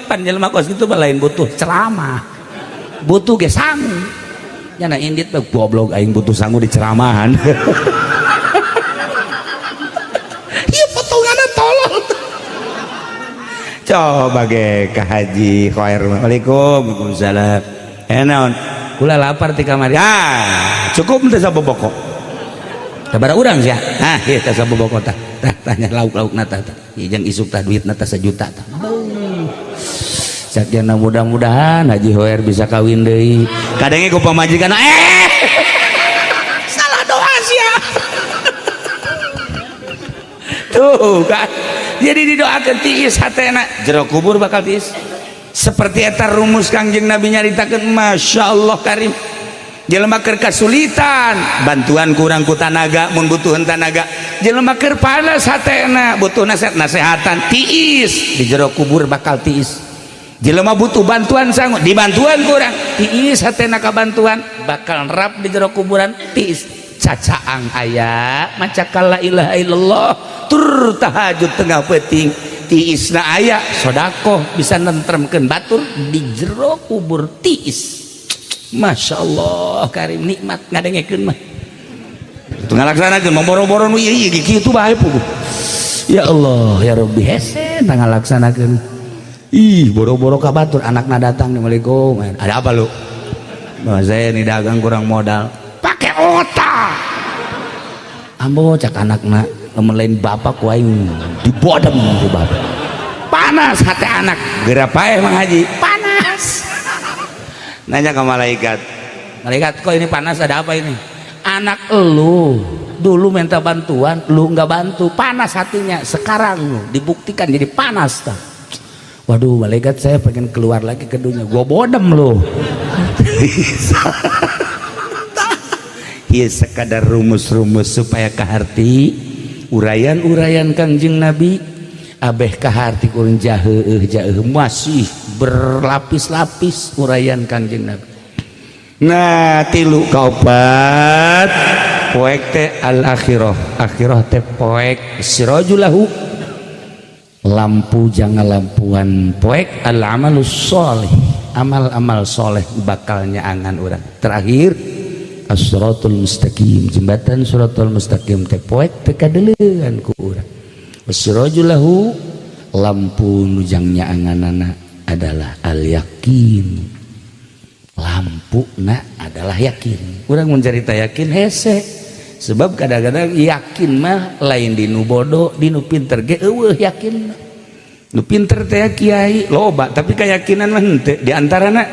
Pan jelema kos kitu mah lain butuh ceramah. Butuh ge sangu. Nyana indit mah goblok aing butuh sangu di ceramahan. Ieu potonganna tolol. Coba ge ka Haji Khoer. Waalaikumsalam. Naon? Kula lapar ti kamar. Cukup teh saboboko. Sabaraha urang sia? Ieu teh saboboko tah. Tanya lauk-laukna tah. Jeung isuk tah duitna teh 1 juta tah. Sakjana mudah-mudahan Haji Khoer bisa kawin deui. Kadenge ku pamajikan salah doa sia. Tuh kan. Jadi didoakeun tiis hatena jero kubur bakal tiis. Seperti eta rumus Kangjeng Nabi nyaritakeun, masyaallah karim. Jelema keur kasulitan, bantuan kurang ku tanaga, mun butuhan tanaga. Jelema keur panas hatena, butuh nasehatan, tiis di jero kubur bakal tiis. Jelema butuh bantuan sangu, dibantuan kurang, tiis hatena ka bantuan, bakal nerap di jero kuburan, tiis. Cacaang aya, maca la ilaha illallah, tur tahajud tengah peuting, tiisna aya, sedekah bisa nentremkeun batur di jero kubur tiis. Masya Allah karim nikmat ngadengekeun mah. Itu ngalaksanakeun boro-boro nu ieu kitu bae puguh. Ya Allah ya Rabbi hese ngalaksanakeun. Ih boro-boro ka batur anakna datang Assalamualaikum. Ada apa lu? Bah saya ini dagang kurang modal. Pakai otak. Ambo cak anakna lamun lain bapak ku aing dibodem ku bapak. Panas hati anak. Geura paeh Mang Haji. Panas. Nanya ke malaikat, kok ini panas, ada apa ini? Anak lu dulu minta bantuan, lu nggak bantu, panas hatinya. Sekarang lu dibuktikan jadi panas tak? Waduh malaikat, saya pengen keluar lagi ke dunia. Gua bodem lu. Iya sekadar rumus-rumus supaya kaharti urayan-urayan Kangjeng Nabi. Abeh kaharti kurang jahe masih berlapis-lapis urayan Kangjeng Nabi. Nah tilu kaopat poek teh al akhirah teh poek sirajulahu lampu jangan lampuan, poek al amalus soleh amal-amal soleh bakalnya angan urang. Terakhir as-siratul mustaqim, jembatan siratul mustaqim teh poek teh kadeuleun ku urang. Wasirajulahu lampu nujangnya anganana adalah al yakin, lampu na adalah yakin. Urang mencerita yakin hese, sebab kadang-kadang yakin mah lain di nu bodoh, di nu pinter ge eueuh yakin. Nu pinter teh kiai loba, tapi keyakinan mah henteu. Di antarana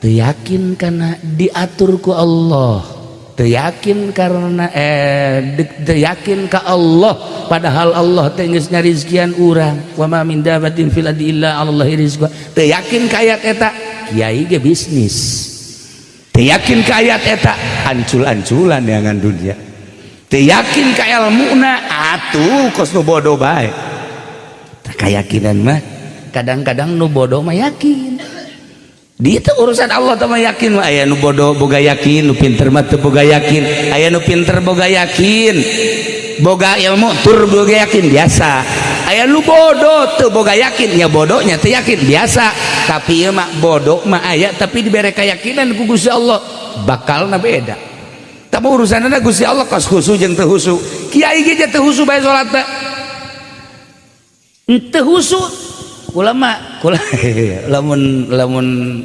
teu yakin kana diatur ku Allah. Yakin karena yakin ka Allah, padahal Allah teh geus ngarizkian urang. Wa ma min dabatin fil ardi illa 'alallahi rizqa. Teu yakin ka ayat eta, kiai ge bisnis. Teu yakin ka ayat eta, ancul-anculan yangan dunia. Teu yakin ka ilmuna, atuh kos nu bodoh bae. Keyakinan mah kadang-kadang nu bodoh mah yakin. di itu urusan Allah tama yakin aya nu bodoh boga yakin, nu pinter mah teu boga yakin, aya nu pinter boga yakin, boga ilmu tur boga yakin biasa, aya nu bodoh teu boga yakin, nya bodohnya teu yakin biasa. Tapi ieu mah bodoh mah aya tapi dibere keyakinan ku Gusti Allah bakalna beda. Tapi urusanna Gusti Allah kos khusu jeung teu husu. Kiai ge teu husu bae salat teh. Teu husu ulama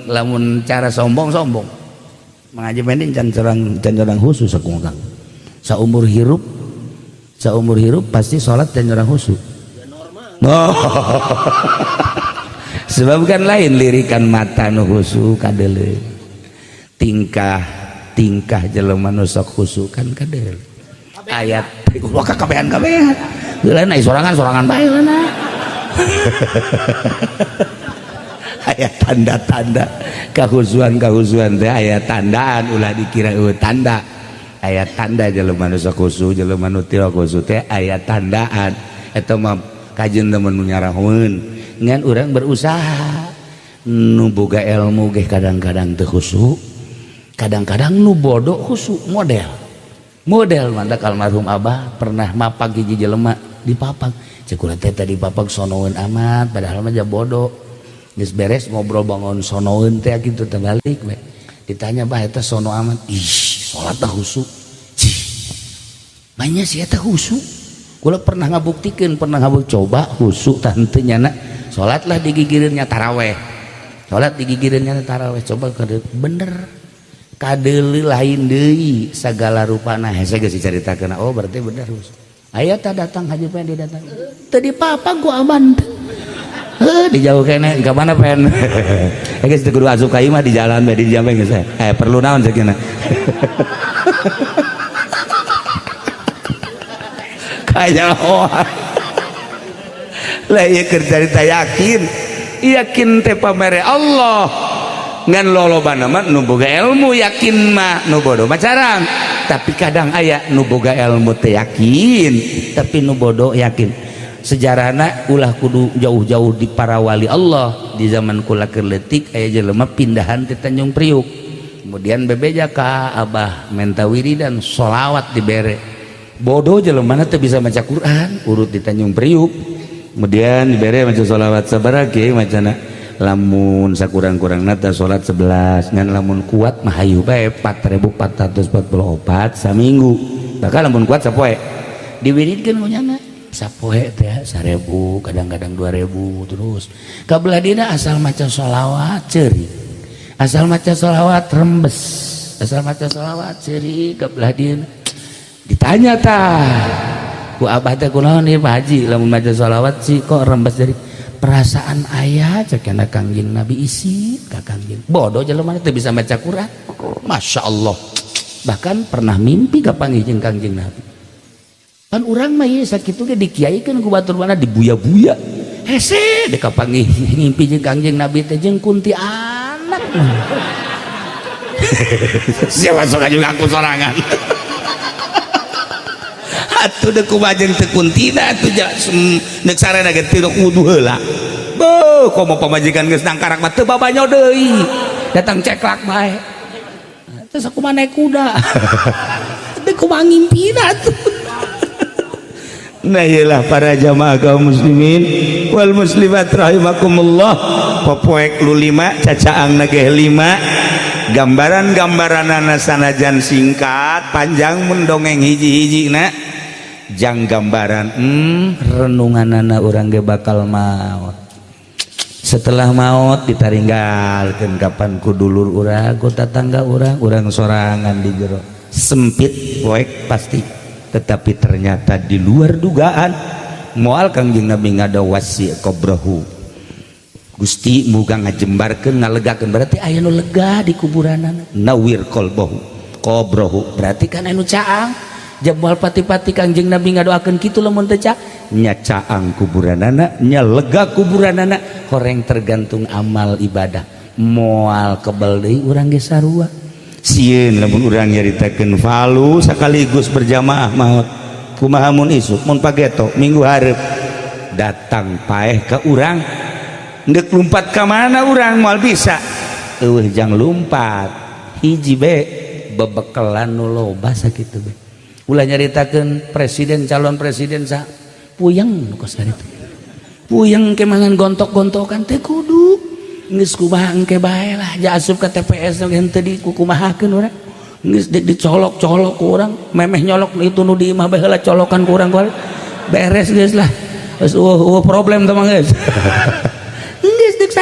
lamun cara sombong mengaji mending can curang khusus sakungkang saumur hirup pasti sholat can curang khusus oh. Sebab kan lain lirikan mata nu khusus kadele tingkah jelema nu sok khusus kan kadele ayat wah kabehan geulana sorangan bae na ayat tanda-tanda kahusuan teh ayat tandaan ulah dikira tanda ayat tanda jelema nu khusus jelema nu teu khusus teh ayat tandaan eta mah kajeun temen nyarahun ngan urang berusaha nu boga ilmu ge kadang-kadang teu khusus kadang-kadang nu bodoh khusus model mantak almarhum abah pernah mapag hiji jelema di papag cek urang teh tadi papag sonoeun amat padahal mah bodoh geus beres ngobrol bangun sonoeun teh kitu teh balik we ditanya bah eta sono amat ih salat teh husu cih manya sia teh husu kula pernah ngabuktikeun pernah coba husu tante nyana salat lah digigireun nya taraweh salat digigireun nya taraweh coba bener kadeuli lain deui sagala rupana hese geus dicaritakeun oh berarti bener husu. Aya teh datang haji pen datang. Tadi papa gua aman. Dijauh kene ka mana pen? Geus teu kudu asup ka ieu mah di jalan bae di jambe geus. Perlu naon sakina? Kaya lah ieu keur carita yakin teh pamere Allah. Ngan lolobana mah nu boga ilmu yakin mah nu bodoh mah carang. Tapi kadang aya nu boga ilmu teh yakin tapi nu bodoh yakin. Sejarahna ulah kudu jauh-jauh di para wali Allah di zaman kula keur leutik aya jelema pindahan ti Tanjung Priuk kemudian bebeja ka abah menta wiridan sholawat dibere bodoh jelemana teu bisa maca Quran urut di Tanjung Priuk kemudian dibere maca sholawat sabaraha kieu macana lamun sakurang-kurangna teh salat 11 ngan lamun kuat mah hayu bae 4444 saminggu bakal lamun kuat sapoe diwiridkeun munyana sapoe teh 1000 kadang-kadang 2000 terus kabelah dina asal maca sholawat ceurik asal maca sholawat rembes asal maca sholawat ceurik kabelah dina ditanya tah ku abah teh kunaon ieu Pak Haji lamun maca sholawat sih kok rembes dari perasaan ayah cekana Kangjeng Nabi isi ka Kangjeng bodoh jelema teh bisa maca Quran Masya Allah bahkan pernah mimpi kapanggih jeung Kangjeng Nabi kan urang mah ieu sakitu ge dikiaikeun ku batur mana dibuya-buya hese dek kapanggih ngimpi jeung Kangjeng Nabi teh jeung kunti anak siapa sok aja ngaku sorangan atuh deuk kumaha jeung teu kuntina atuh neuk sarena ge teu kudu heula beuh komo pamajikan geus nangkarak mah teu babanyo deui datang ceklak bae terus aku mah naik kuda teu kumaha ngimpina atuh. Nah iyalah para jamaah kaum muslimin wal muslimat rahimakumullah popoek lu 5 cacaangna ge 5 gambaran-gambaranana sanajan singkat panjang mun dongeng hiji-hijina jang gambaran renunganana urang ge bakal maot setelah maot ditaringgalkeun kapan ku dulur urang ku tatangga urang sorangan di jero sempit poek pasti tetapi ternyata di luar dugaan moal Kangjeng Nabi ngadawasi kobrahu Gusti muga ngajembarkeun ngalegakeun berarti aya nu lega di kuburanana nawir qalbahu kobrahu berarti kan anu caang jabal pati-pati Kangjeng Nabi ngadoakeun kitu lamun teu nya caang kuburanana nya lega kuburanana horeng tergantung amal ibadah moal kebal deui urang ge sarua sieun lamun urang nyaritakeun falu sakaligus berjamaah maot kumaha mun isuk mun pageto minggu hareup datang paeh ka urang ndeuk lumpat ka mana urang moal bisa jang lumpat hiji be bebekelan nu loba sakitu be ulah nyaritakeun presiden calon presiden sa puyeng nu kos kitu puyeng ke mangan gontok-gontokan teh kudu geus kumaha engke bae lah ja asup ka TPS ge henteu dikumahakeun urang geus dicolok-colok ku urang memeh nyolok itu nu di imah bae heula colokan ku urang beres geus lah geus problem teh mah geus geus deuk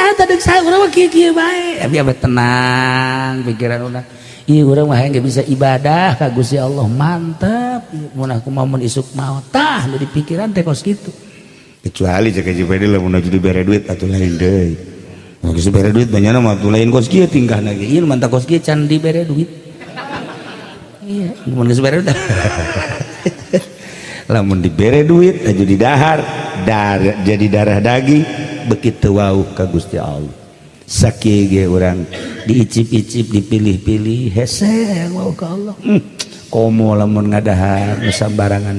saha urang mah kieu-kieu bae biar tenang pikiran urang ieu urang mah hayang bisa ibadah ka Gusti Allah mantep mun aku mau isuk maot tah nu di pikiran teh kos kitu kecuali cek JPD lamun aju dibere duit atuh lain deui geus dibere duit banyana mah atuh lain kos kieu tingkahna ge ieu mantap kos kieu can dibere duit iya mun geus dibere duit lamun dibere duit aju didahar jadi darah daging begitu wau ka Gusti Allah sakieu ge urang diicip-icip dipilih-pilih hese wau ka Allah komo lamun ngadahar nu sambarangan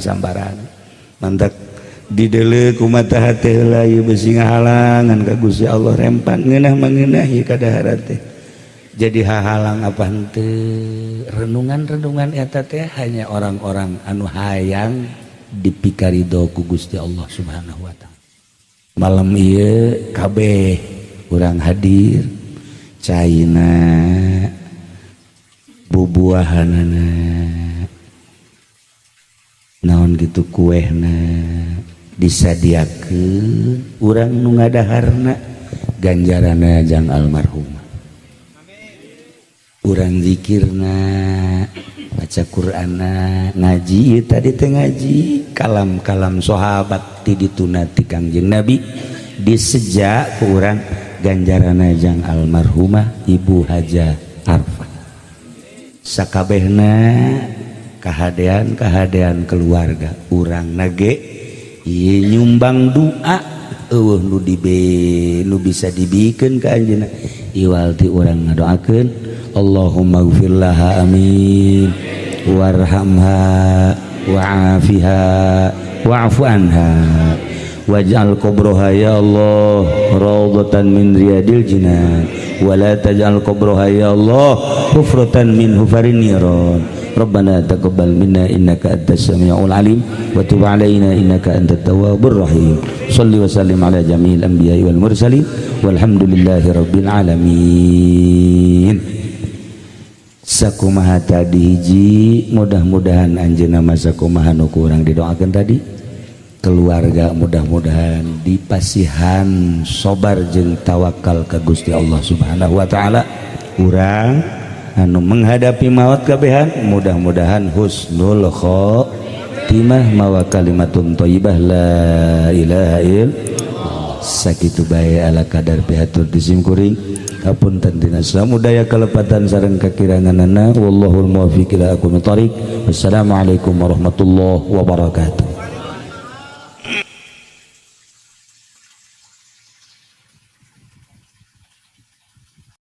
mantap dideuleu ku mata hate heula ieu besi ngahalangan ka Gusti Allah rempan ngeunah mangeunah ieu kadahar teh jadi hahalang apa henteu renungan-renungan eta teh hanya orang-orang anu hayang dipikarido ku Gusti Allah Subhanahu wa taala malam ieu kabeh urang hadir caina bubuahanana naon gitu kuehna disadiakeun urang nu ngadaharna ganjarana jang almarhumah urang zikirna baca Qur'ana ngaji tadi teh ngaji kalam-kalam sahabat ti dituna ti Kangjeng Nabi disejak ku urang ganjarana jang almarhumah Ibu Haja Arfa sakabehna kahadean keluarga urang nage ieu nyumbang doa eueuh nu bisa dibikeun ka anjeunna iwal ti urang ngadoakeun Allahumma ighfir laha amin warhamha wa'afiha wa'fu anha waj'al qabraha ya Allah raudhatan min riyadil jinan wa la taj'al qabraha ya Allah hufratan min hufarin niran Rabbana taqabbal minna innaka antas samiul alim wa tub alaina innaka antat tawwabur rahim shalli wa sallim ala jami'il anbiya'i wal mursalin walhamdulillahi rabbil alamin sakumaha tadi hiji mudah-mudahan anjeunna mah sakumaha nu kurang didoakeun tadi keluarga mudah-mudahan dipasihan sabar jeung tawakal ka Gusti Allah Subhanahu wa taala urang anu menghadapi maut kabehan mudah-mudahan husnul khotimah mawa kalimatun thayyibah la ilaha illallah sakitu bae ala kadar pihatur disimkuring hapunten dina samudaya kalepatan sareng kakiranganana wallahul muwaffiq ila aqwamit thoriq wassalamualaikum warahmatullahi wabarakatuh.